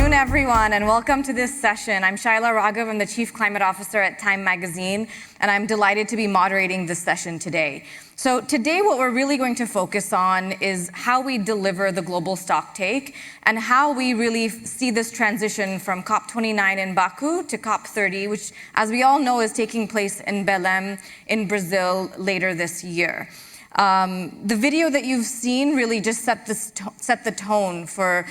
afternoon, everyone, and welcome to this session. I'm Shaila Raghav. I'm the Chief Climate Officer at Time Magazine, and I'm delighted to be moderating this session today. So today, what we're really going to focus on is how we deliver the global stocktake and how we really see this transition from COP29 in Baku to COP30, which, as we all know, is taking place in Belém in Brazil later this year. The video that you've seen really just set the tone for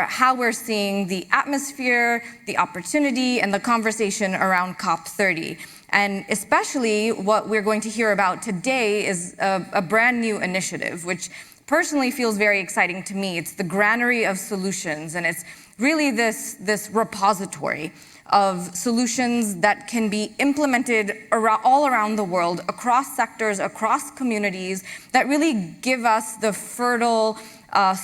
how we're seeing the atmosphere, the opportunity, and the conversation around COP30. And especially what we're going to hear about today is a brand new initiative, which personally feels very exciting to me. It's the Granary of Solutions, and it's really this repository of solutions that can be implemented all around the world, across sectors, across communities, that really give us the fertile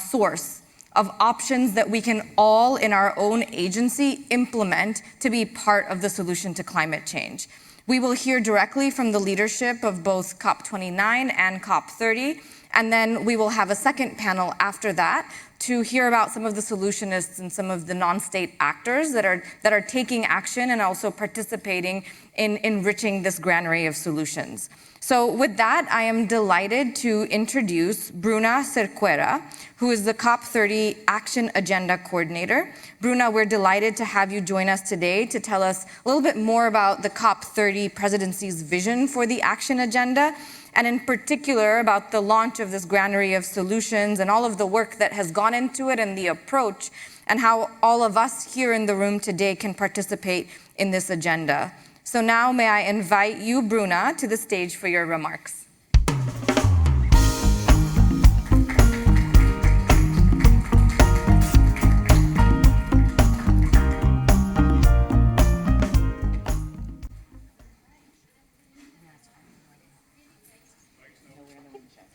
source of options that we can all, in our own agency, implement to be part of the solution to climate change. We will hear directly from the leadership of both COP29 and COP30, and then we will have a second panel after that to hear about some of the solutionists and some of the non-state actors that are taking action and also participating in enriching this granary of solutions. So with that, I am delighted to introduce Bruna Cerqueira, who is the COP30 Action Agenda Coordinator. Bruna, we're delighted to have you join us today to tell us a little bit more about the COP30 Presidency's vision for the Action Agenda, and in particular about the launch of this granary of solutions and all of the work that has gone into it and the approach, and how all of us here in the room today can participate in this agenda. So now may I invite you, Bruna, to the stage for your remarks.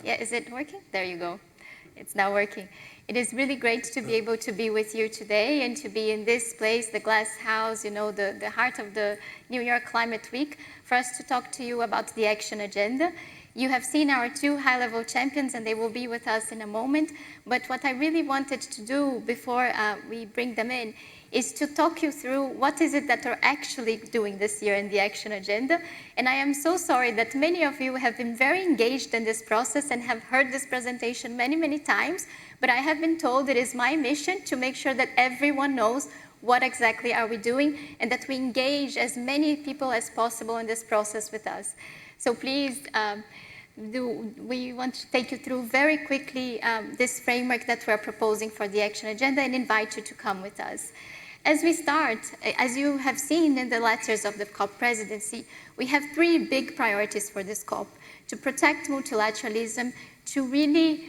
Yeah, is it working? There you go. It's now working. It is really great to be able to be with you today and to be in this place, the Glass House, you know, the heart of the New York Climate Week, for us to talk to you about the Action Agenda. You have seen our two high-level champions, and they will be with us in a moment. But what I really wanted to do before we bring them in is to talk you through what is it that we're actually doing this year in the Action Agenda. And I am so sorry that many of you have been very engaged in this process and have heard this presentation many, many times. But I have been told it is my mission to make sure that everyone knows what exactly are we doing and that we engage as many people as possible in this process with us. So please, we want to take you through very quickly this framework that we're proposing for the Action Agenda and invite you to come with us. As we start, as you have seen in the letters of the COP presidency, we have three big priorities for this COP: to protect multilateralism, to really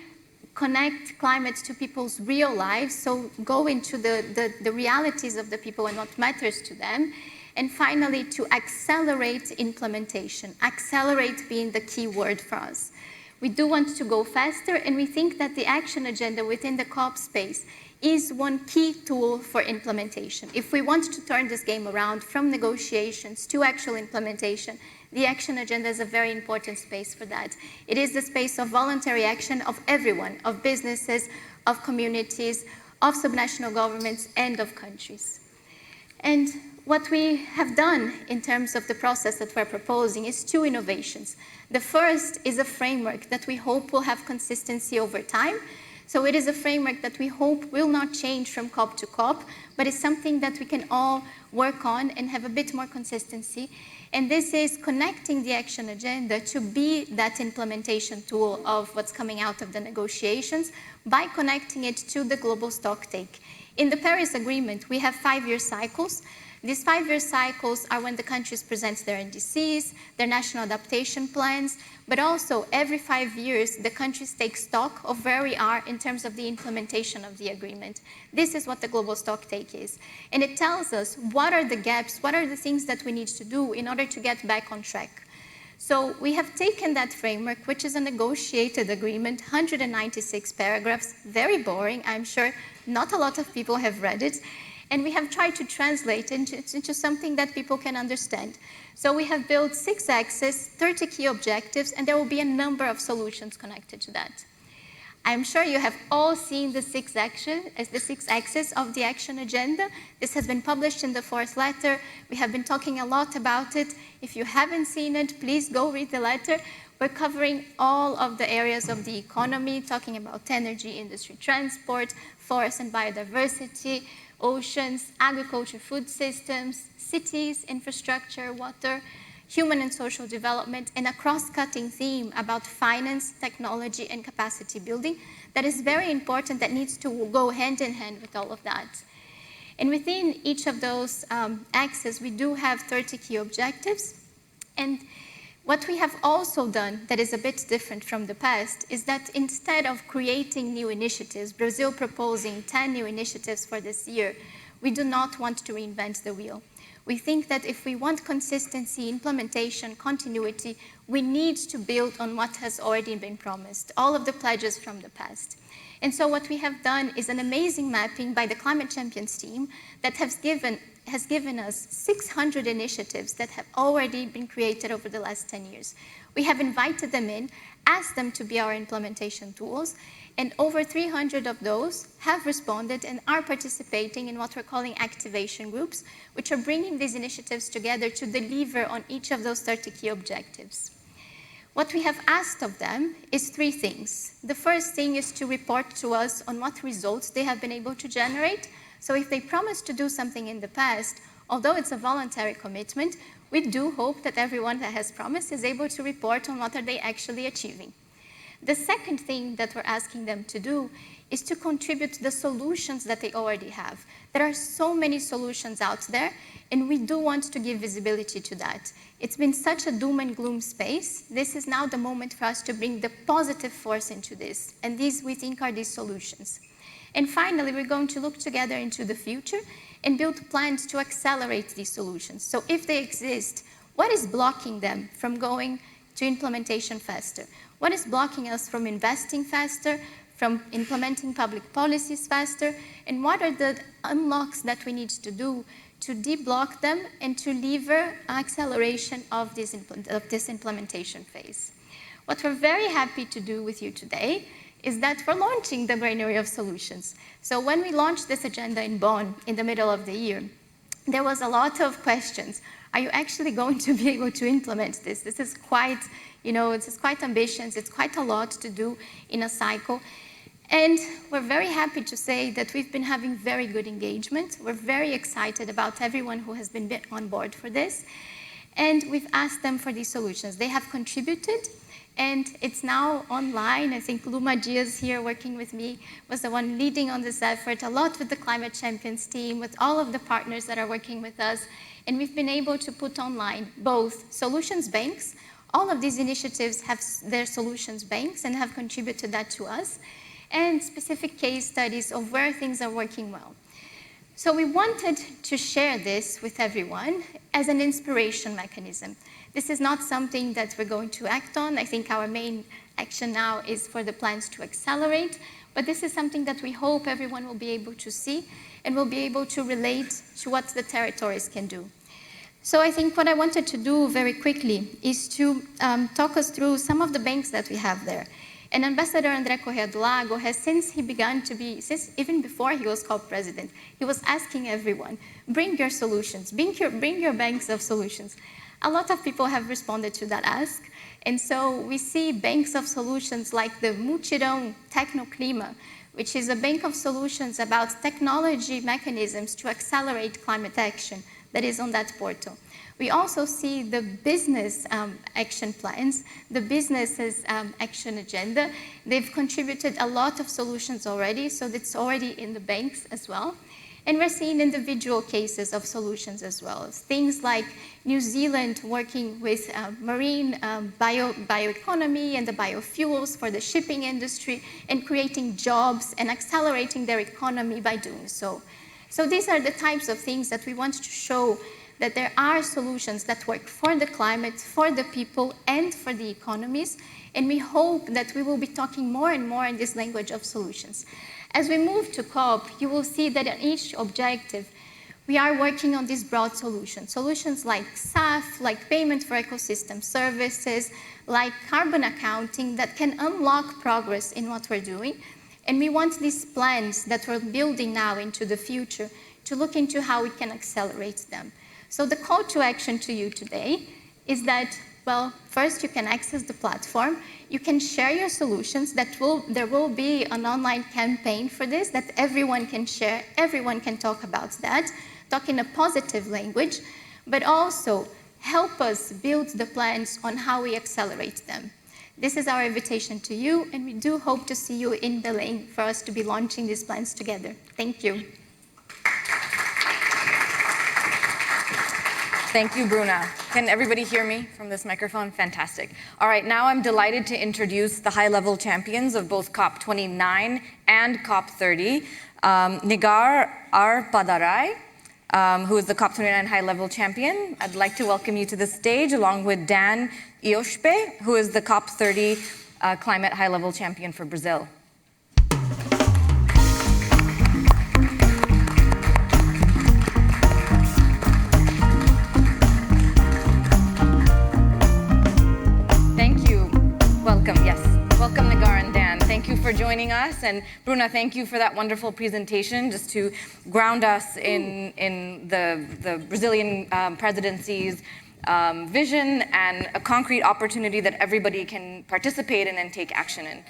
connect climate to people's real lives, so go into the realities of the people and what matters to them, and finally, to accelerate implementation, accelerate being the key word for us. We do want to go faster, and we think that the Action Agenda within the COP space is one key tool for implementation. If we want to turn this game around from negotiations to actual implementation, the Action Agenda is a very important space for that. It is the space of voluntary action of everyone, of businesses, of communities, of subnational governments, and of countries. And what we have done in terms of the process that we're proposing is two innovations. The first is a framework that we hope will have consistency over time. So it is a framework that we hope will not change from COP to COP, but is something that we can all work on and have a bit more consistency. And this is connecting the Action Agenda to be that implementation tool of what's coming out of the negotiations by connecting it to the Global Stocktake. In the Paris Agreement, we have 5-year cycles. These 5-year cycles are when the countries present their NDCs, their national adaptation plans, but also every 5 years, the countries take stock of where we are in terms of the implementation of the agreement. This is what the Global Stocktake is. And it tells us what are the gaps, what are the things that we need to do in order to get back on track. So we have taken that framework, which is a negotiated agreement, 196 paragraphs, very boring. I'm sure not a lot of people have read it. And we have tried to translate it into something that people can understand. So we have built 6 axes, 30 key objectives, and there will be a number of solutions connected to that. I'm sure you have all seen the six axes of the action agenda. This has been published in the 4th letter. We have been talking a lot about it. If you haven't seen it, please go read the letter. We're covering all of the areas of the economy, talking about energy, industry, transport, forest and biodiversity, oceans, agriculture, food systems, cities, infrastructure, water, human and social development, and a cross-cutting theme about finance, technology, and capacity building that is very important, that needs to go hand in hand with all of that. And within each of those axes, we do have 30 key objectives. And what we have also done that is a bit different from the past is that instead of creating new initiatives, Brazil proposing 10 new initiatives for this year, we do not want to reinvent the wheel. We think that if we want consistency, implementation, continuity, we need to build on what has already been promised, all of the pledges from the past. And so what we have done is an amazing mapping by the Climate Champions team that has given us 600 initiatives that have already been created over the last 10 years. We have invited them in, asked them to be our implementation tools, and over 300 of those have responded and are participating in what we're calling activation groups, which are bringing these initiatives together to deliver on each of those 30 key objectives. What we have asked of them is 3 things. The first thing is to report to us on what results they have been able to generate. So if they promised to do something in the past, although it's a voluntary commitment, we do hope that everyone that has promised is able to report on what are they actually achieving. The second thing that we're asking them to do is to contribute to the solutions that they already have. There are so many solutions out there, and we do want to give visibility to that. It's been such a doom and gloom space. This is now the moment for us to bring the positive force into this, and these, we think, are these solutions. And finally, we're going to look together into the future and build plans to accelerate these solutions. So if they exist, what is blocking them from going to implementation faster? What is blocking us from investing faster, from implementing public policies faster? And what are the unlocks that we need to do to deblock them and to lever acceleration of this implementation phase? What we're very happy to do with you today is that we're launching the Granary of Solutions. So when we launched this agenda in Bonn in the middle of the year, there was a lot of questions. Are you actually going to be able to implement this? This is quite, it's quite ambitious. It's quite a lot to do in a cycle. And we're very happy to say that we've been having very good engagement. We're very excited about everyone who has been on board for this. And we've asked them for these solutions. They have contributed, and it's now online. I think Luma Diaz here working with me was the one leading on this effort, a lot with the Climate Champions team, with all of the partners that are working with us. And we've been able to put online both solutions banks. All of these initiatives have their solutions banks and have contributed that to us, and specific case studies of where things are working well. So we wanted to share this with everyone as an inspiration mechanism. This is not something that we're going to act on. I think our main action now is for the plans to accelerate, but this is something that we hope everyone will be able to see and will be able to relate to what the territories can do. So I think what I wanted to do very quickly is to talk us through some of the banks that we have there. And Ambassador André Correa do Lago has, since he began to be, since even before he was COP president, he was asking everyone, bring your solutions, bring your banks of solutions. A lot of people have responded to that ask. And so we see banks of solutions like the Mutirão Tecnoclima, which is a bank of solutions about technology mechanisms to accelerate climate action that is on that portal. We also see the business action plans, the businesses action agenda. They've contributed a lot of solutions already, so that's already in the banks as well. And we're seeing individual cases of solutions as well. Things like New Zealand working with marine bioeconomy and the biofuels for the shipping industry and creating jobs and accelerating their economy by doing so. So these are the types of things that we want to show, that there are solutions that work for the climate, for the people, and for the economies. And we hope that we will be talking more and more in this language of solutions. As we move to COP, you will see that in each objective, we are working on these broad solutions. Solutions like SAF, like payment for ecosystem services, like carbon accounting that can unlock progress in what we're doing. And we want these plans that we're building now into the future to look into how we can accelerate them. So the call to action to you today is that, well, first you can access the platform, you can share your solutions, there will be an online campaign for this that everyone can share, everyone can talk about that, talk in a positive language, but also help us build the plans on how we accelerate them. This is our invitation to you, and we do hope to see you in Belém for us to be launching these plans together. Thank you. Thank you, Bruna. Can everybody hear me from this microphone? Fantastic. All right, now I'm delighted to introduce the high-level champions of both COP29 and COP30. Nigar Padarai, who is the COP29 high-level champion. I'd like to welcome you to the stage, along with Dan Ioshpe, who is the COP30 climate high-level champion for Brazil. Welcome, Nigar and Dan. Thank you for joining us. And Bruna, thank you for that wonderful presentation, just to ground us in the Brazilian presidency's vision and a concrete opportunity that everybody can participate in and take action in.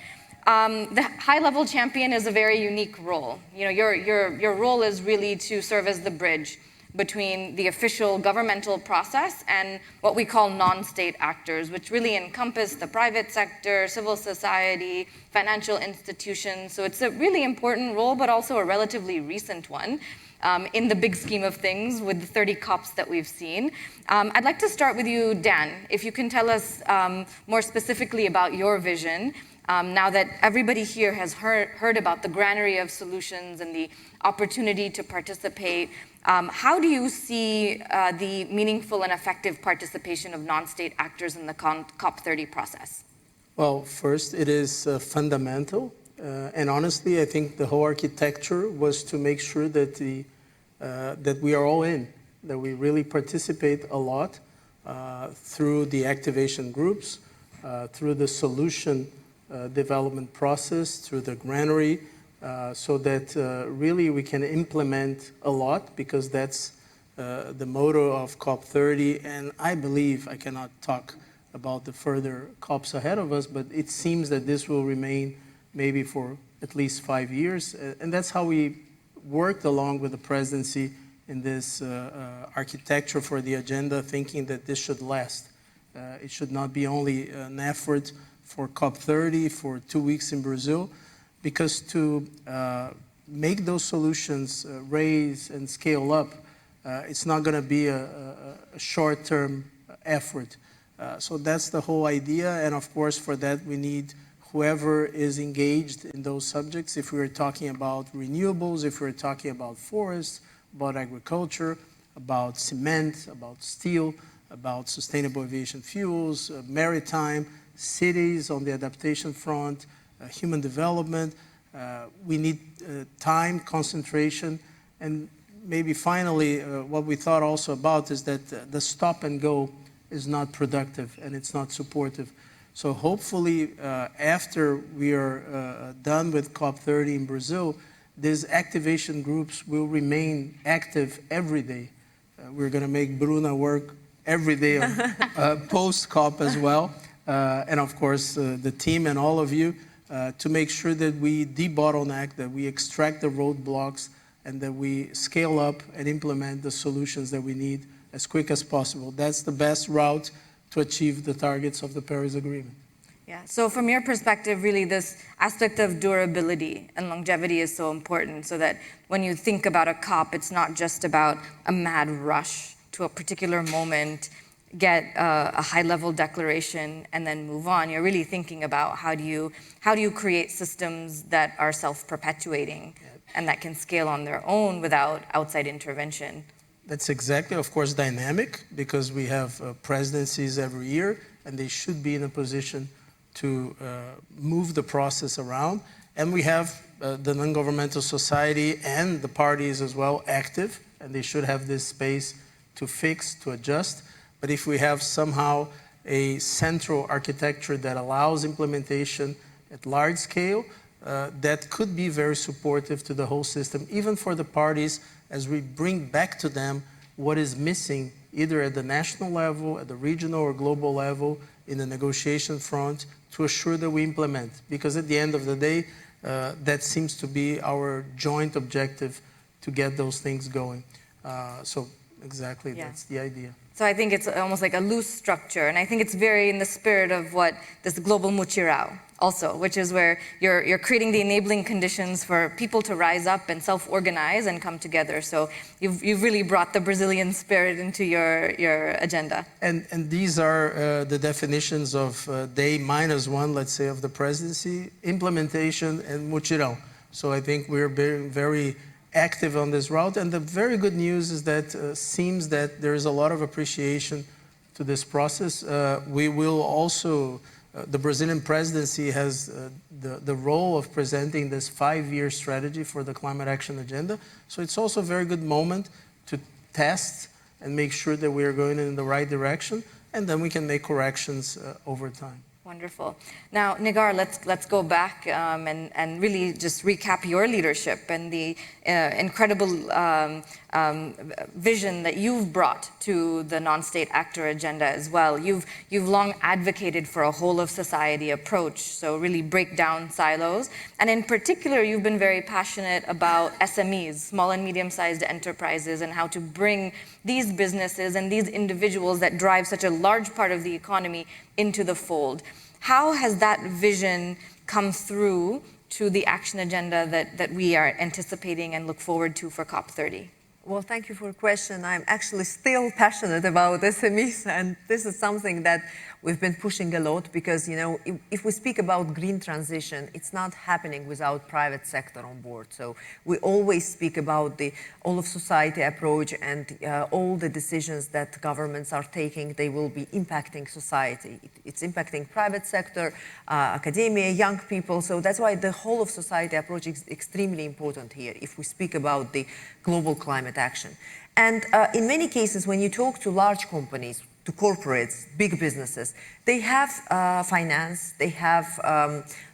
The high-level champion is a very unique role. You know, your role is really to serve as the bridge between the official governmental process and what we call non-state actors, which really encompass the private sector, civil society, financial institutions. So it's a really important role, but also a relatively recent one in the big scheme of things with the 30 COPs that we've seen. I'd like to start with you, Dan. If you can tell us more specifically about your vision, now that everybody here has heard about the granary of solutions and the opportunity to participate, how do you see the meaningful and effective participation of non-state actors in the COP30 process? Well, first, it is fundamental. And honestly, I think the whole architecture was to make sure that, that we are all in, that we really participate a lot through the activation groups, through the solution development process, through the granary, so that really we can implement a lot, because that's the motto of COP30. And I believe, I cannot talk about the further COPs ahead of us, but it seems that this will remain maybe for at least 5 years. And that's how we worked along with the presidency in this architecture for the agenda, thinking that this should last. It should not be only an effort for COP30 for 2 weeks in Brazil, because to make those solutions raise and scale up, it's not going to be a short-term effort. So that's the whole idea, and of course for that we need whoever is engaged in those subjects. If we're talking about renewables, if we're talking about forests, about agriculture, about cement, about steel, about sustainable aviation fuels, maritime, cities on the adaptation front, human development. We need time, concentration, and maybe finally what we thought also about is that the stop and go is not productive and it's not supportive. So hopefully after we are done with COP30 in Brazil, these activation groups will remain active every day. We're going to make Bruna work every day on post-COP as well. And of course, the team and all of you, to make sure that we debottleneck, that we extract the roadblocks, and that we scale up and implement the solutions that we need as quick as possible. That's the best route to achieve the targets of the Paris Agreement. Yeah, so from your perspective, really this aspect of durability and longevity is so important, so that when you think about a COP, it's not just about a mad rush to a particular moment, get a high-level declaration, and then move on. You're really thinking about how do you create systems that are self-perpetuating and that can scale on their own without outside intervention. That's exactly, of course, dynamic, because we have presidencies every year, and they should be in a position to move the process around. And we have the non-governmental society and the parties as well active, and they should have this space to fix, to adjust. But if we have somehow a central architecture that allows implementation at large scale, that could be very supportive to the whole system, even for the parties, as we bring back to them what is missing, either at the national level, at the regional or global level, in the negotiation front, to assure that we implement. Because at the end of the day, that seems to be our joint objective, to get those things going. So exactly, that's the idea. So I think it's almost like a loose structure, and I think it's very in the spirit of what this global multilateral also, which is where you're creating the enabling conditions for people to rise up and self-organize and come together. So you've really brought the Brazilian spirit into your agenda. And these are the definitions of day -1, let's say, of the presidency: implementation and multilateral. So I think we're very active on this route, and the very good news is that seems that there is a lot of appreciation to this process. We will also, the Brazilian presidency has the role of presenting this 5-year strategy for the Climate Action Agenda. So it's also a very good moment to test and make sure that we are going in the right direction, and then we can make corrections over time. Wonderful. Now, Negar, let's go back and really just recap your leadership and the incredible vision that you've brought to the non-state actor agenda as well. You've long advocated for a whole of society approach, so really break down silos. And in particular, you've been very passionate about SMEs, small and medium-sized enterprises, and how to bring these businesses and these individuals that drive such a large part of the economy into the fold. How has that vision come through to the action agenda that we are anticipating and look forward to for COP30? Well, thank you for the question. I'm actually still passionate about SMEs, and this is something that we've been pushing a lot because, you know, if we speak about green transition, it's not happening without private sector on board. So we always speak about the all of society approach, and all the decisions that governments are taking, they will be impacting society. It's impacting private sector, academia, young people. So that's why the whole of society approach is extremely important here if we speak about the global climate action. And in many cases, when you talk to large companies, to corporates, big businesses, they have finance, they have,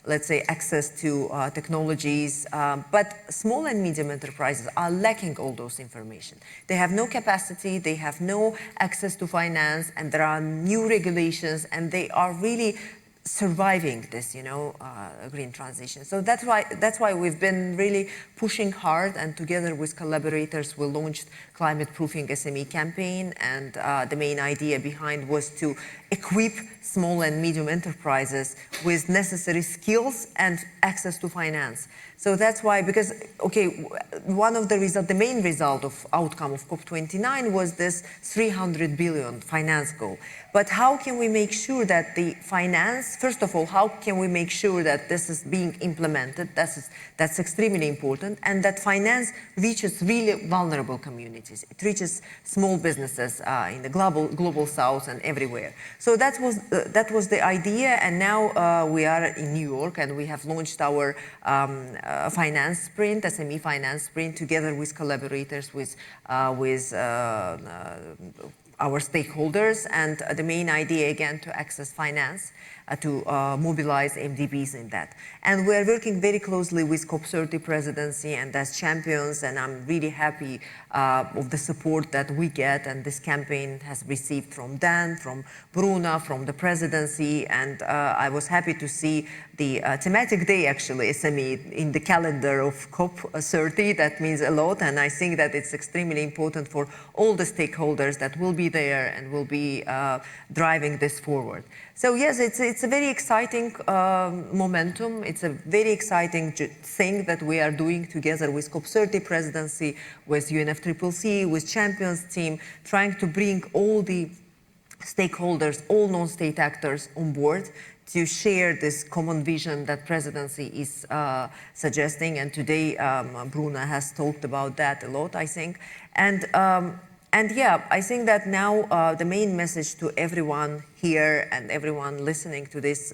let's say, access to technologies, but small and medium enterprises are lacking all those information. They have no capacity, they have no access to finance, and there are new regulations, and they are really surviving this, you know, green transition. So that's why we've been really pushing hard, and together with collaborators, we launched Climate Proofing SME campaign, and the main idea behind was to equip small and medium enterprises with necessary skills and access to finance. So that's why, because, okay, one of the main result of outcome of COP29 was this 300 billion finance goal. But how can we make sure that the finance, first of all, how can we make sure that this is being implemented? That's extremely important, and that finance reaches really vulnerable communities. It reaches small businesses in the global south and everywhere. So that was the idea, and now we are in New York, and we have launched our finance sprint, SME finance sprint, together with collaborators with our stakeholders, and the main idea, again, to access finance, to mobilize MDBs in that. And we're working very closely with COP30 Presidency and as champions, and I'm really happy of the support that we get, and this campaign has received from Dan, from Bruna, from the presidency, and I was happy to see the thematic day, actually, SME, in the calendar of COP30. That means a lot, and I think that it's extremely important for all the stakeholders that will be there and will be driving this forward. So yes, it's a very exciting momentum. It's a very exciting thing that we are doing together with COP30 Presidency, with UNFCCC, with Champions team, trying to bring all the stakeholders, all non-state actors on board to share this common vision that presidency is suggesting. And today, Bruna has talked about that a lot, I think. And And yeah, I think that now the main message to everyone here and everyone listening to this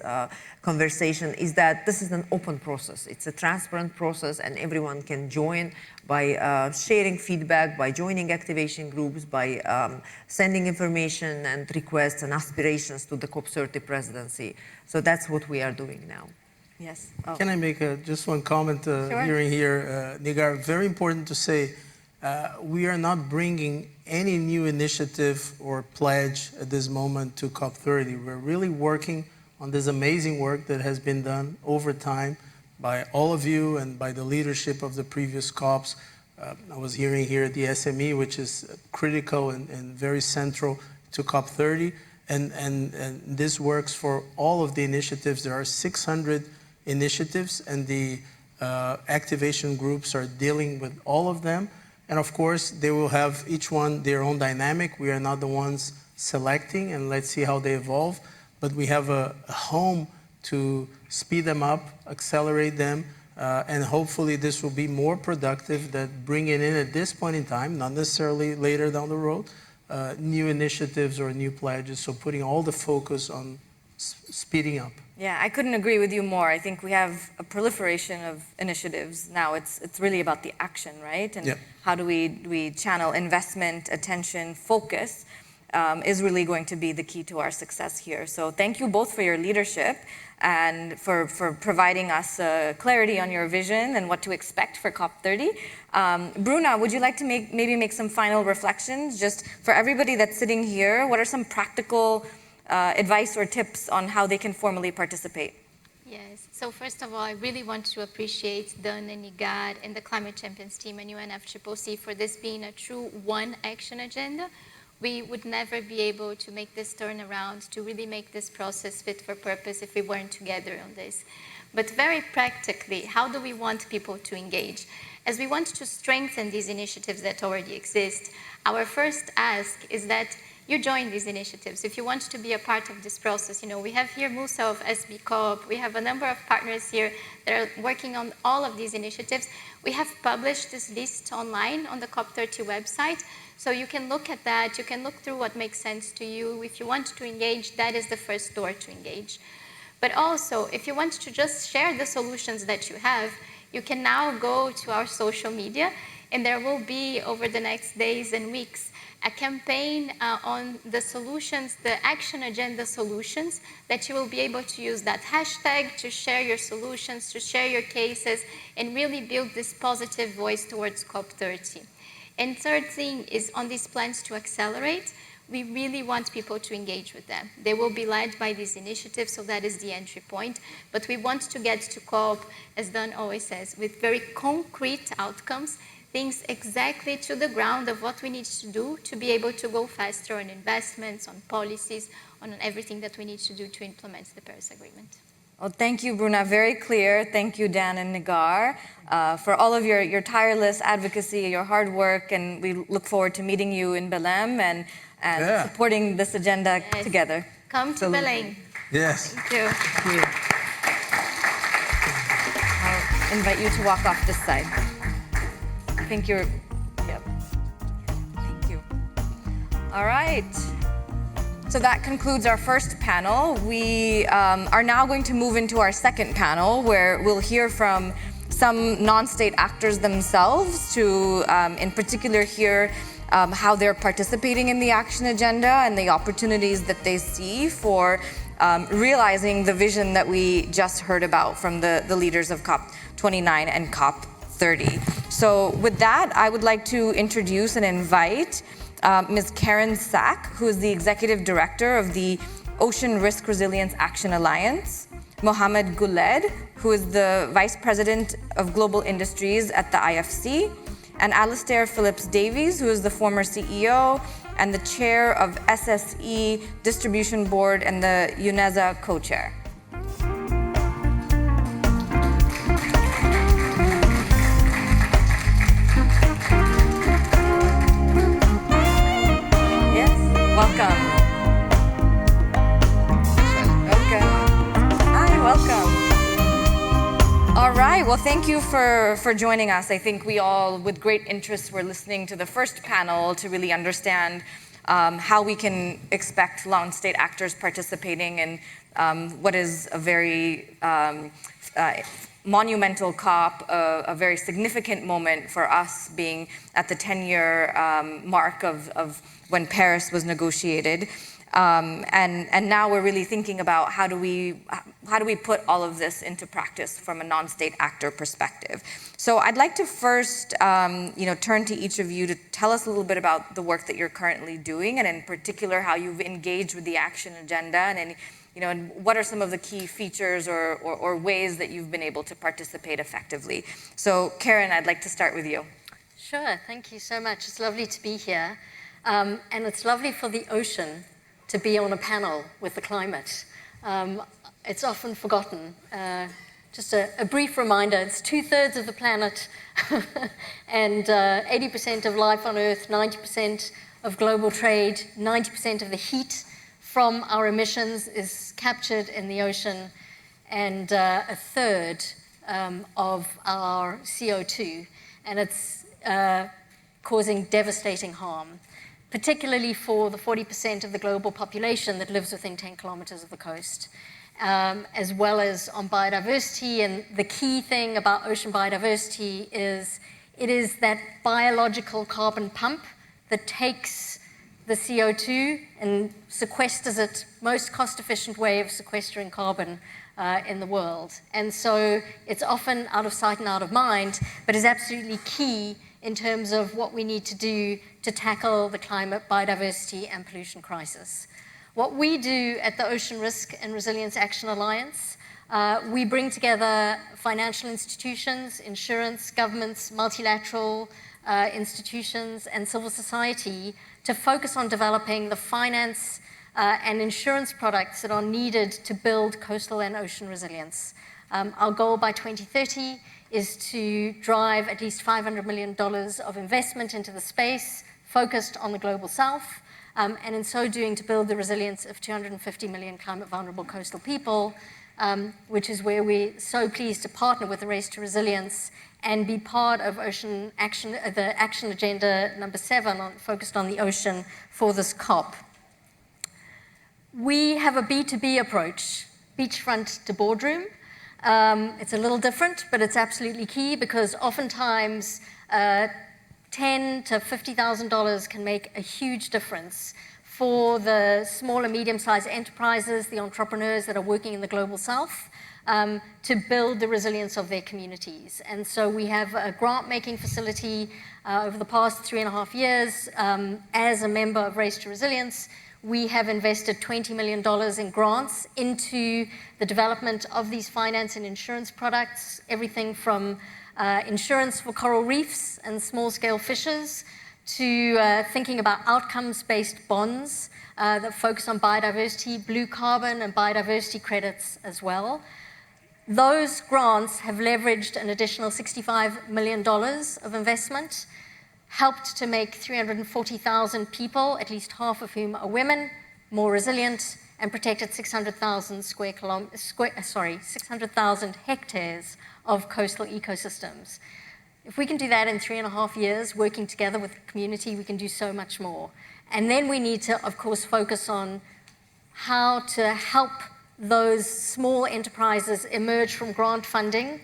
conversation is that this is an open process. It's a transparent process, and everyone can join by sharing feedback, by joining activation groups, by sending information and requests and aspirations to the COP30 presidency. So that's what we are doing now. Yes. Can I make just one comment hearing here, Nigar? Very important to say, we are not bringing any new initiative or pledge at this moment to COP30. We're really working on this amazing work that has been done over time by all of you and by the leadership of the previous COPs. I was hearing here the SME, which is critical and very central to COP30. And this works for all of the initiatives. There are 600 initiatives, and the activation groups are dealing with all of them. And of course, they will have each one their own dynamic. We are not the ones selecting, and let's see how they evolve. But we have a home to speed them up, accelerate them, and hopefully this will be more productive than bringing in at this point in time, not necessarily later down the road, new initiatives or new pledges. So putting all the focus on speeding up. Yeah, I couldn't agree with you more. I think we have a proliferation of initiatives now. It's really about the action, right? And how do we channel investment, attention, focus is really going to be the key to our success here. So thank you both for your leadership and for providing us clarity on your vision and what to expect for COP30. Bruna, would you like to maybe make some final reflections just for everybody that's sitting here? What are some practical advice or tips on how they can formally participate? Yes, so first of all, I really want to appreciate Dan and Nigar and the Climate Champions team and UNFCCC for this being a true one action agenda. We would never be able to make this turnaround, to really make this process fit for purpose if we weren't together on this. But very practically, how do we want people to engage? As we want to strengthen these initiatives that already exist, our first ask is that you join these initiatives. If you want to be a part of this process, we have here Musa of SB COP. We have a number of partners here that are working on all of these initiatives. We have published this list online on the COP30 website. So you can look at that. You can look through what makes sense to you. If you want to engage, that is the first door to engage. But also, if you want to just share the solutions that you have, you can now go to our social media, and there will be, over the next days and weeks, a campaign on the solutions, the action agenda solutions, that you will be able to use that hashtag to share your solutions, to share your cases, and really build this positive voice towards COP30. And third thing is on these plans to accelerate, we really want people to engage with them. They will be led by these initiatives, so that is the entry point. But we want to get to COP, as Dan always says, with very concrete outcomes, things exactly to the ground of what we need to do to be able to go faster on investments, on policies, on everything that we need to do to implement the Paris Agreement. Well, thank you, Bruna. Very clear. Thank you, Dan and Nigar, for all of your tireless advocacy, your hard work, and we look forward to meeting you in Belém and supporting this agenda together. Come to Belém. Yes. Thank you. Thank you. I'll invite you to walk off this side. I think you're, yep. Thank you. All right. So that concludes our first panel. We are now going to move into our second panel, where we'll hear from some non-state actors themselves to, in particular, hear how they're participating in the action agenda and the opportunities that they see for realizing the vision that we just heard about from the leaders of COP29 and COP30. So with that, I would like to introduce and invite Ms. Karen Sack, who is the Executive Director of the Ocean Risk Resilience Action Alliance, Mohamed Guled, who is the Vice President of Global Industries at the IFC, and Alastair Phillips-Davies, who is the former CEO and the Chair of SSE Distribution Board and the UNESA Co-Chair. Welcome. Okay. Hi, welcome. All right, well, thank you for joining us. I think we all, with great interest, were listening to the first panel to really understand how we can expect non-state actors participating in what is a very monumental COP, a very significant moment for us, being at the 10-year mark of when Paris was negotiated. And now we're really thinking about how do we put all of this into practice from a non-state actor perspective. So I'd like to first turn to each of you to tell us a little bit about the work that you're currently doing, and in particular how you've engaged with the Action Agenda, and what are some of the key features or ways that you've been able to participate effectively. So Karen, I'd like to start with you. Sure, thank you so much. It's lovely to be here. And it's lovely for the ocean to be on a panel with the climate. It's often forgotten. Just a brief reminder, it's 2/3 of the planet and 80% of life on Earth, 90% of global trade, 90% of the heat from our emissions is captured in the ocean, and 1/3 of our CO2, and it's causing devastating harm, particularly for the 40% of the global population that lives within 10 kilometers of the coast, as well as on biodiversity. And the key thing about ocean biodiversity is it is that biological carbon pump that takes the CO2 and sequesters it, most cost-efficient way of sequestering carbon in the world. And so it's often out of sight and out of mind, but is absolutely key in terms of what we need to do to tackle the climate, biodiversity, and pollution crisis. What we do at the Ocean Risk and Resilience Action Alliance, we bring together financial institutions, insurance, governments, multilateral institutions, and civil society to focus on developing the finance and insurance products that are needed to build coastal and ocean resilience. Our goal by 2030 is to drive at least $500 million of investment into the space focused on the global south, and in so doing to build the resilience of 250 million climate vulnerable coastal people, which is where we're so pleased to partner with the Race to Resilience and be part of Ocean Action, the Action Agenda number 7 focused on the ocean for this COP. We have a B2B approach, beachfront to boardroom. It's a little different, but it's absolutely key because oftentimes $10,000 to $50,000 can make a huge difference for the small and medium-sized enterprises, the entrepreneurs that are working in the global south, to build the resilience of their communities. And so we have a grant-making facility over the past 3.5 years. As a member of Race to Resilience, we have invested $20 million in grants into the development of these finance and insurance products, everything from insurance for coral reefs and small-scale fishers to thinking about outcomes-based bonds that focus on biodiversity, blue carbon, and biodiversity credits as well. Those grants have leveraged an additional $65 million of investment, helped to make 340,000 people, at least half of whom are women, more resilient, and protected 600,000 600,000 hectares of coastal ecosystems. If we can do that in 3.5 years, working together with the community, we can do so much more. And then we need to, of course, focus on how to help those small enterprises emerge from grant funding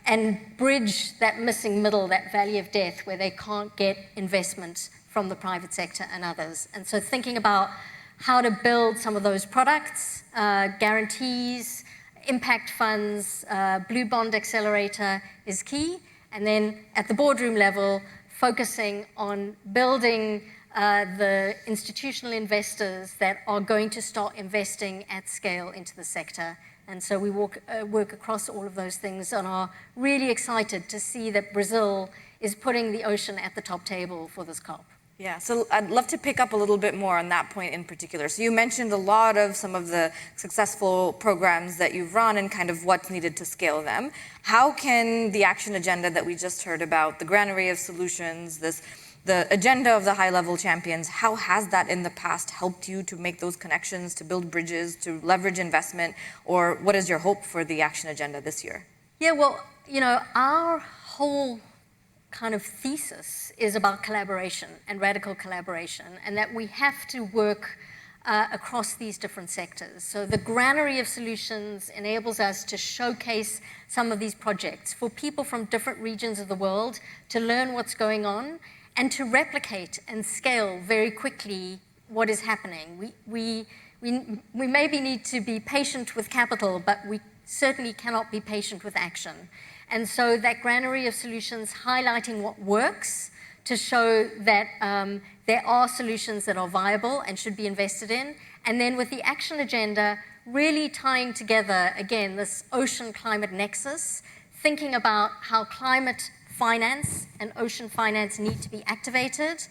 and bridge that missing middle, that valley of death, where they can't get investment from the private sector and others. And so thinking about how to build some of those products, guarantees, impact funds, Blue Bond Accelerator is key. And then at the boardroom level, focusing on building the institutional investors that are going to start investing at scale into the sector. And so we work across all of those things and are really excited to see that Brazil is putting the ocean at the top table for this COP. Yeah, so I'd love to pick up a little bit more on that point in particular. So you mentioned a lot of some of the successful programs that you've run and kind of what's needed to scale them. How can the action agenda that we just heard about, the grand array of solutions, the agenda of the high-level champions, how has that in the past helped you to make those connections, to build bridges, to leverage investment, or what is your hope for the action agenda this year? Yeah, well, you know, our whole kind of thesis is about collaboration and radical collaboration, and that we have to work across these different sectors. So the granary of solutions enables us to showcase some of these projects for people from different regions of the world to learn what's going on and to replicate and scale very quickly what is happening. We maybe need to be patient with capital, but we certainly cannot be patient with action. And so that granary of solutions highlighting what works to show that there are solutions that are viable and should be invested in. And then with the action agenda, really tying together, again, this ocean climate nexus, thinking about how climate finance and ocean finance need to be activated,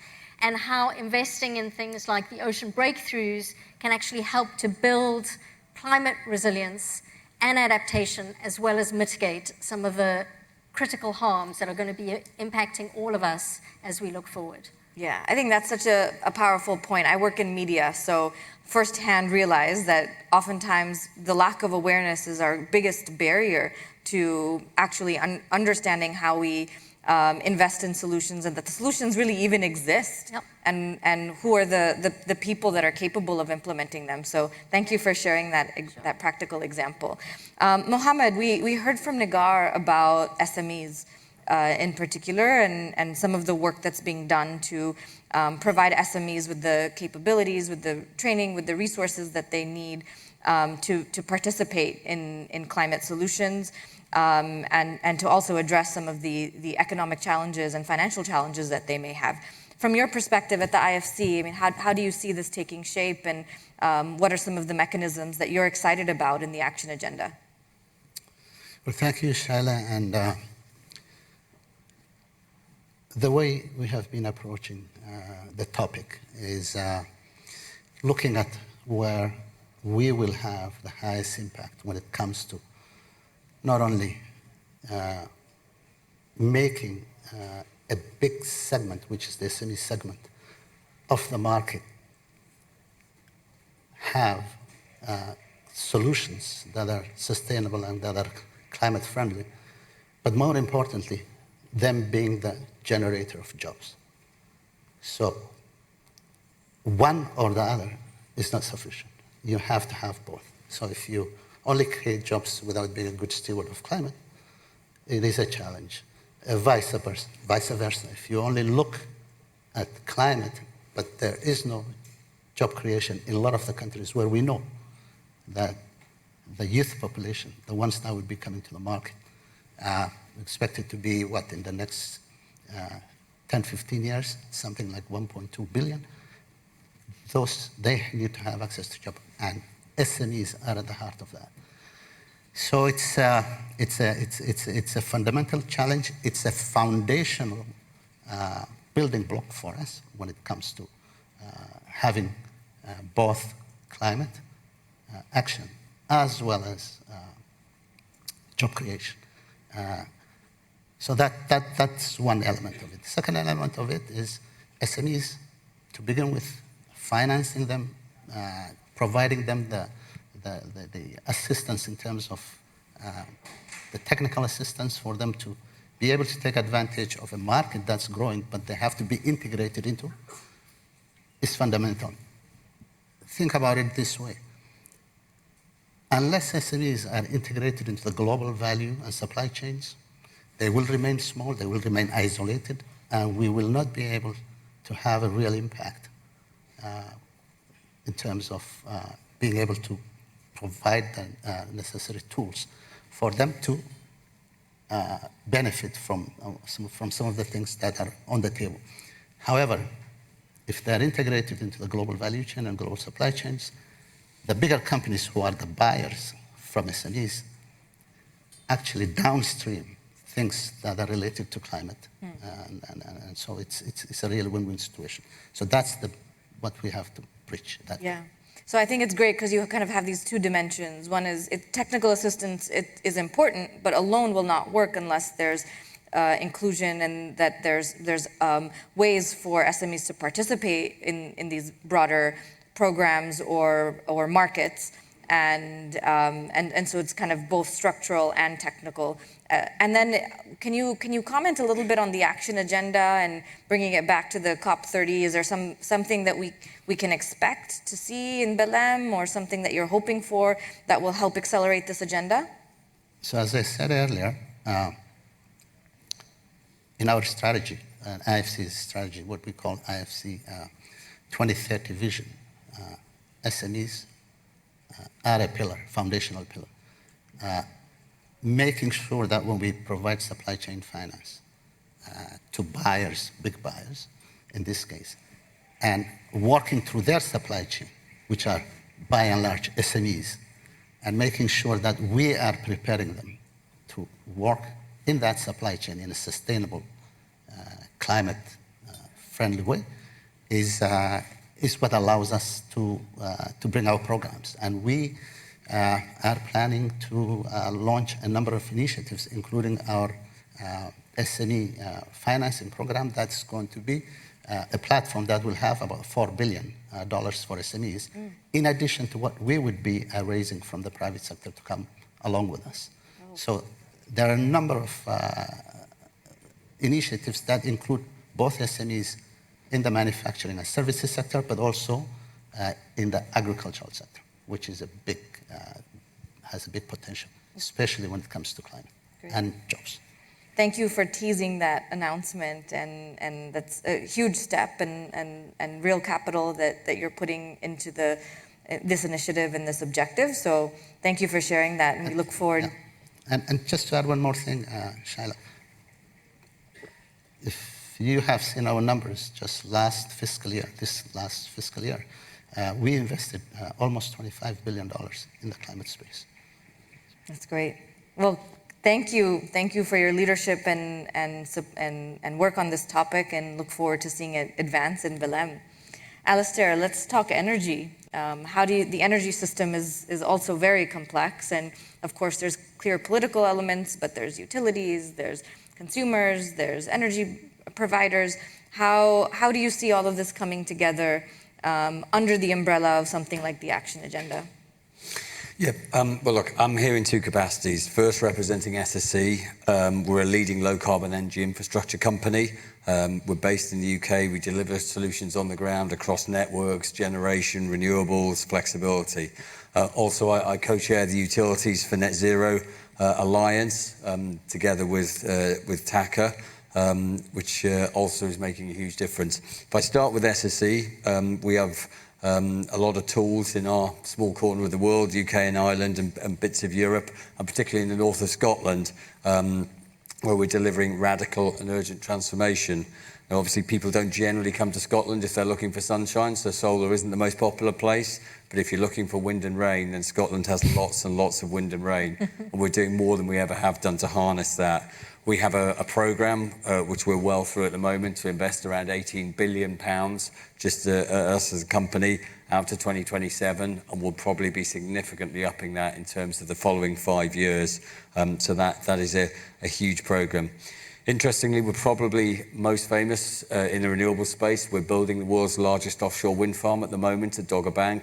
and how investing in things like the ocean breakthroughs can actually help to build climate resilience and adaptation, as well as mitigate some of the critical harms that are going to be impacting all of us as we look forward. Yeah, I think that's such a powerful point. I work in media, so firsthand realize that oftentimes the lack of awareness is our biggest barrier to actually understanding how we invest in solutions, and that the solutions really even exist. Yep. And who are the people that are capable of implementing them. So thank you for sharing that practical example. Mohammed, we heard from Nigar about SMEs in particular, and some of the work that's being done to provide SMEs with the capabilities, with the training, with the resources that they need to participate in climate solutions. And to also address some of the economic challenges and financial challenges that they may have. From your perspective at the IFC, I mean, how do you see this taking shape, and what are some of the mechanisms that you're excited about in the action agenda? Well, thank you, Shaila. And the way we have been approaching the topic is looking at where we will have the highest impact when it comes to not only making a big segment, which is the SME segment of the market, have solutions that are sustainable and that are climate friendly, but more importantly, them being the generator of jobs. So one or the other is not sufficient. You have to have both. So if you only create jobs without being a good steward of climate, it is a challenge. Vice versa. If you only look at climate, but there is no job creation in a lot of the countries where we know that the youth population, the ones that will be coming to the market, expected to be, in the next 10, 15 years, something like 1.2 billion. They need to have access to jobs, and SMEs are at the heart of that. So it's a fundamental challenge. It's a foundational building block for us when it comes to having both climate action as well as job creation. So that's one element of it. The second element of it is SMEs, to begin with, financing them, providing them the assistance in terms of the technical assistance for them to be able to take advantage of a market that's growing, but they have to be integrated into, is fundamental. Think about it this way. Unless SMEs are integrated into the global value and supply chains, they will remain small, they will remain isolated, and we will not be able to have a real impact in terms of being able to provide the necessary tools for them to benefit from some of the things that are on the table. However, if they're integrated into the global value chain and global supply chains, the bigger companies who are the buyers from SMEs actually downstream things that are related to climate. And so it's a real win-win situation. So that's what we have to preach. Yeah. So I think it's great because you kind of have these two dimensions. One is technical assistance is important, but alone will not work unless there's inclusion and that there's ways for SMEs to participate in these broader programs or markets. and so it's kind of both structural and technical. And then can you comment a little bit on the action agenda and bringing it back to the COP30? Is there something that we can expect to see in Belém, or something that you're hoping for that will help accelerate this agenda? So as I said earlier, in our strategy, IFC's strategy, what we call IFC 2030 vision, SMEs are a pillar, foundational pillar. Making sure that when we provide supply chain finance to buyers, big buyers in this case, and working through their supply chain, which are by and large SMEs, and making sure that we are preparing them to work in that supply chain in a sustainable, climate-friendly way is what allows us to bring our programs. And we are planning to launch a number of initiatives, including our SME financing program that's going to be a platform that will have about $4 billion for SMEs, in addition to what we would be raising from the private sector to come along with us. Oh. So there are a number of initiatives that include both SMEs in the manufacturing and services sector, but also in the agricultural sector, which is has a big potential, especially when it comes to climate and jobs. Thank you for teasing that announcement, and that's a huge step and real capital that you're putting into this initiative and this objective. So thank you for sharing that, and we look forward. Yeah. And just to add one more thing, Shaila, if you have seen our numbers just this last fiscal year, we invested almost $25 billion in the climate space. That's great. Well, thank you for your leadership and work on this topic, and look forward to seeing it advance in Belém. Alistair, let's talk energy. The energy system is also very complex, and of course there's clear political elements, but there's utilities, there's consumers, there's energy providers. How do you see all of this coming together under the umbrella of something like the Action Agenda? Yeah, well, look, I'm here in two capacities. First, representing SSE. We're a leading low-carbon energy infrastructure company. We're based in the UK. We deliver solutions on the ground across networks, generation, renewables, flexibility. Also, I co-chair the Utilities for Net Zero Alliance, together with TACA, which also is making a huge difference. If I start with SSE, we have a lot of tools in our small corner of the world, UK and Ireland and bits of Europe, and particularly in the north of Scotland, where we're delivering radical and urgent transformation. Now, obviously, people don't generally come to Scotland if they're looking for sunshine, so solar isn't the most popular place. But if you're looking for wind and rain, then Scotland has lots and lots of wind and rain. And we're doing more than we ever have done to harness that. We have a programme, which we're well through at the moment, to invest around £18 billion, just us as a company, out to 2027, and we'll probably be significantly upping that in terms of the following 5 years. So that is a huge programme. Interestingly, we're probably most famous in the renewable space. We're building the world's largest offshore wind farm at the moment at Dogger Bank.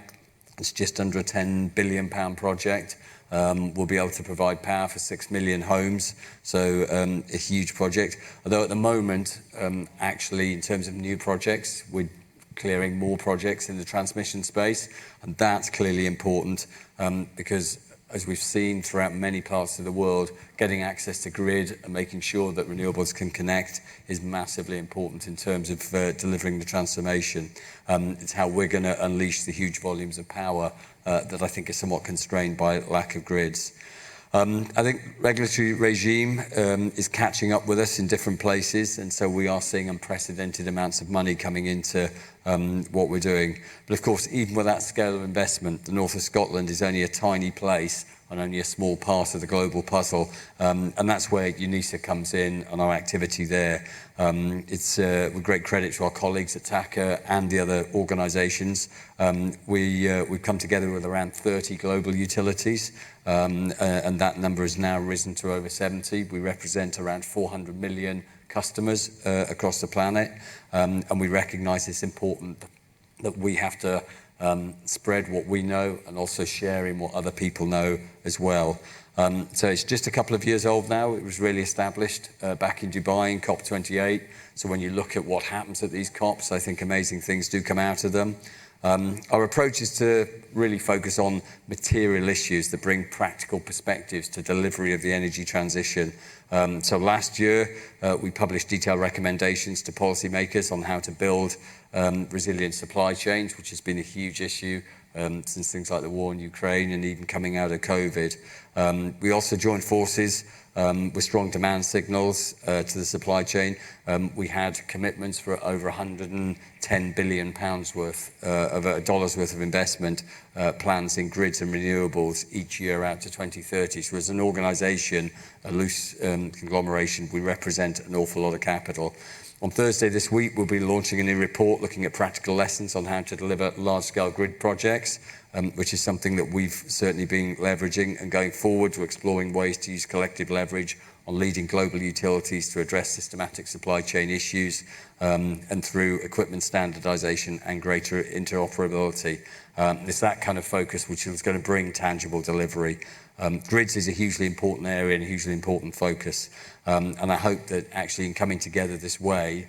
It's just under a £10 billion project. We'll be able to provide power for 6 million homes, so a huge project. Although at the moment, actually, in terms of new projects, we're clearing more projects in the transmission space, and that's clearly important because, as we've seen throughout many parts of the world, getting access to grid and making sure that renewables can connect is massively important in terms of delivering the transformation. It's how we're going to unleash the huge volumes of power that I think is somewhat constrained by lack of grids. I think regulatory regime is catching up with us in different places, and so we are seeing unprecedented amounts of money coming into what we're doing. But of course, even with that scale of investment, the north of Scotland is only a tiny place and only a small part of the global puzzle, and that's where UNISA comes in and our activity there. It's with great credit to our colleagues at TACA and the other organisations. We've come together with around 30 global utilities, and that number has now risen to over 70. We represent around 400 million customers across the planet, and we recognise it's important that we have to spread what we know and also sharing what other people know as well. So it's just a couple of years old now. It was really established back in Dubai in COP28. So when you look at what happens at these COPs, I think amazing things do come out of them. Our approach is to really focus on material issues that bring practical perspectives to delivery of the energy transition. So last year, we published detailed recommendations to policymakers on how to build resilient supply chains, which has been a huge issue since things like the war in Ukraine and even coming out of COVID. We also joined forces with strong demand signals to the supply chain. We had commitments for over 110 billion pounds worth of dollars worth of investment plans in grids and renewables each year out to 2030. So as an organisation, a loose conglomeration, we represent an awful lot of capital. On Thursday this week, we'll be launching a new report looking at practical lessons on how to deliver large-scale grid projects, which is something that we've certainly been leveraging, and going forward to exploring ways to use collective leverage on leading global utilities to address systematic supply chain issues and through equipment standardization and greater interoperability. It's that kind of focus which is going to bring tangible delivery. Grids is a hugely important area and a hugely important focus. And I hope that actually in coming together this way,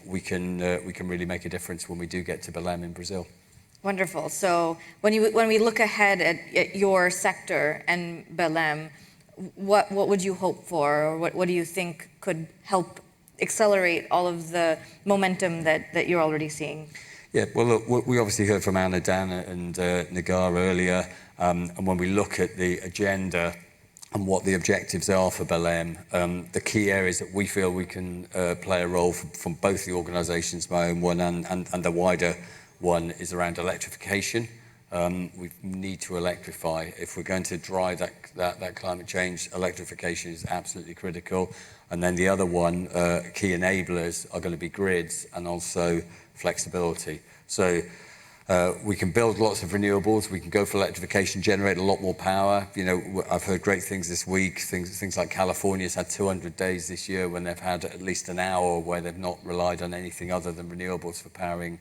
we can really make a difference when we do get to Belém in Brazil. Wonderful. So when we look ahead at your sector and Belém, what would you hope for, or what do you think could help accelerate all of the momentum that you're already seeing? Yeah, well, look, we obviously heard from Anna, Dan, and Nagar earlier, and when we look at the agenda and what the objectives are for Belém, the key areas that we feel we can play a role from both the organisations, my own one and the wider one, is around electrification. We need to electrify. If we're going to drive that climate change, electrification is absolutely critical. And then the other one, key enablers are going to be grids and also flexibility. So we can build lots of renewables, we can go for electrification, generate a lot more power. You know, I've heard great things this week, things like California's had 200 days this year when they've had at least an hour where they've not relied on anything other than renewables for powering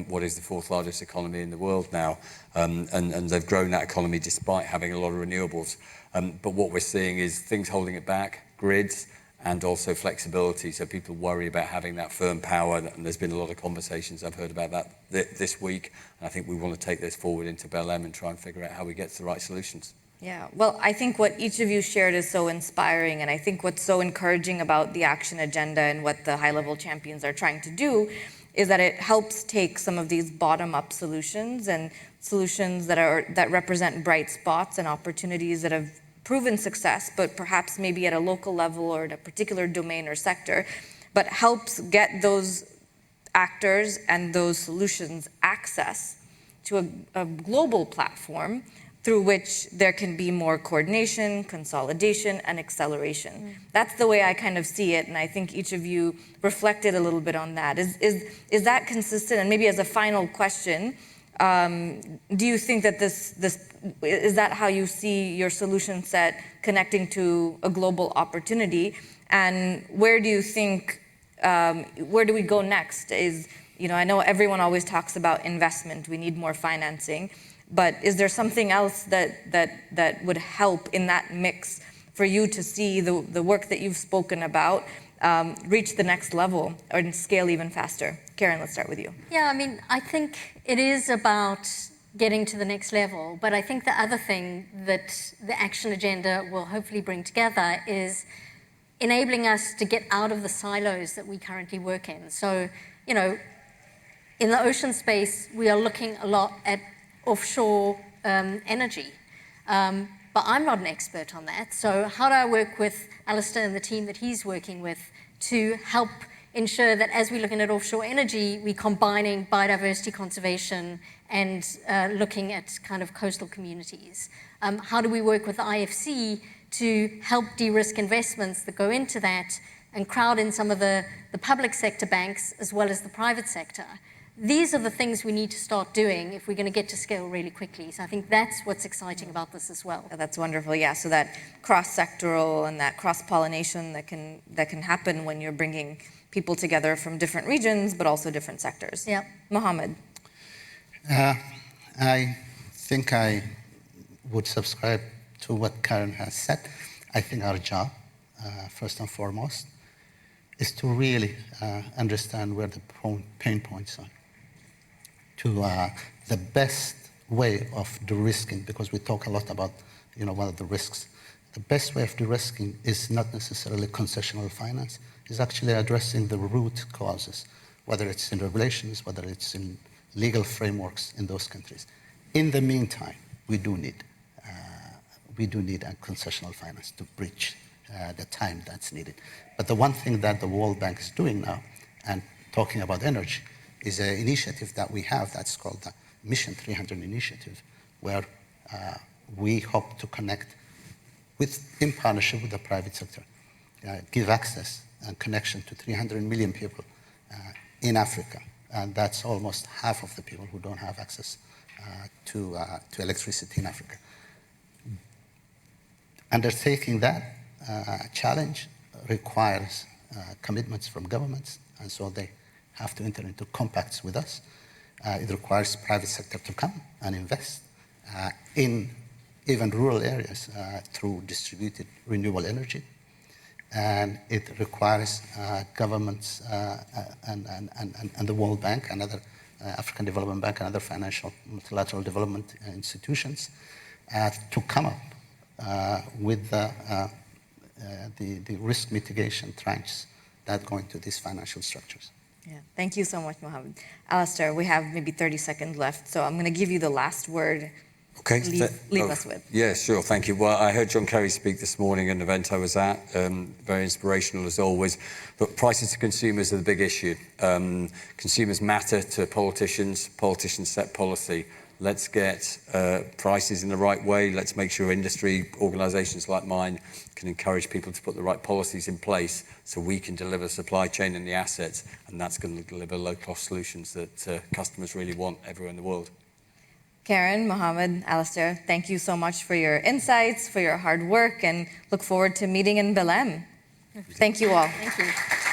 what is the fourth largest economy in the world now. And they've grown that economy despite having a lot of renewables. But what we're seeing is things holding it back, grids, and also flexibility. So people worry about having that firm power, and there's been a lot of conversations I've heard about that this week. And I think we want to take this forward into Belém and try and figure out how we get to the right solutions. Yeah, well, I think what each of you shared is so inspiring, and I think what's so encouraging about the action agenda and what the high-level champions are trying to do is that it helps take some of these bottom-up solutions and solutions that represent bright spots and opportunities that have proven success, but perhaps maybe at a local level or in a particular domain or sector, but helps get those actors and those solutions access to a global platform through which there can be more coordination, consolidation, and acceleration. That's the way I kind of see it, and I think each of you reflected a little bit on that. Is that consistent? And maybe as a final question, do you think that this is that how you see your solution set connecting to a global opportunity? And where do you think, where do we go next? I know everyone always talks about investment, we need more financing, but is there something else that would help in that mix for you to see the work that you've spoken about reach the next level or scale even faster? Karen, let's start with you. Yeah, I mean, I think it is about getting to the next level, but I think the other thing that the action agenda will hopefully bring together is enabling us to get out of the silos that we currently work in. So, in the ocean space, we are looking a lot at offshore energy, but I'm not an expert on that. So how do I work with Alistair and the team that he's working with to help ensure that as we're looking at offshore energy, we're combining biodiversity conservation and looking at kind of coastal communities? How do we work with the IFC to help de-risk investments that go into that and crowd in some of the public sector banks as well as the private sector? These are the things we need to start doing if we're going to get to scale really quickly. So I think that's what's exciting about this as well. That's wonderful. Yeah, so that cross-sectoral and that cross-pollination that can happen when you're bringing people together from different regions, but also different sectors. Yeah. Mohammed. I think I would subscribe to what Karen has said. I think our job, first and foremost, is to really understand where the pain points are. The best way of de-risking, because we talk a lot about, what are the risks. The best way of de-risking is not necessarily concessional finance, it's actually addressing the root causes, whether it's in regulations, whether it's in legal frameworks in those countries. In the meantime, we do need a concessional finance to bridge the time that's needed. But the one thing that the World Bank is doing now, and talking about energy, is an initiative that we have that's called the Mission 300 Initiative, where we hope to connect in partnership with the private sector, give access and connection to 300 million people in Africa. And that's almost half of the people who don't have access to electricity in Africa. Undertaking that challenge requires commitments from governments, and so they have to enter into compacts with us. It requires private sector to come and invest in even rural areas through distributed renewable energy. And it requires governments and the World Bank and other African Development Bank and other financial multilateral development institutions to come up with the risk mitigation tranches that go into these financial structures. Yeah, thank you so much, Mohammed. Alistair, we have maybe 30 seconds left, so I'm going to give you the last word. Okay. Leave us with. Yeah, sure. Thank you. Well, I heard John Kerry speak this morning at an event I was at. Very inspirational as always. But prices to consumers are the big issue. Consumers matter to politicians. Politicians set policy. Let's get prices in the right way. Let's make sure industry organisations like mine can encourage people to put the right policies in place so we can deliver supply chain and the assets, and that's going to deliver low-cost solutions that customers really want everywhere in the world. Karen, Mohammed, Alistair, thank you so much for your insights, for your hard work, and look forward to meeting in Belém. Thank you all. Thank you.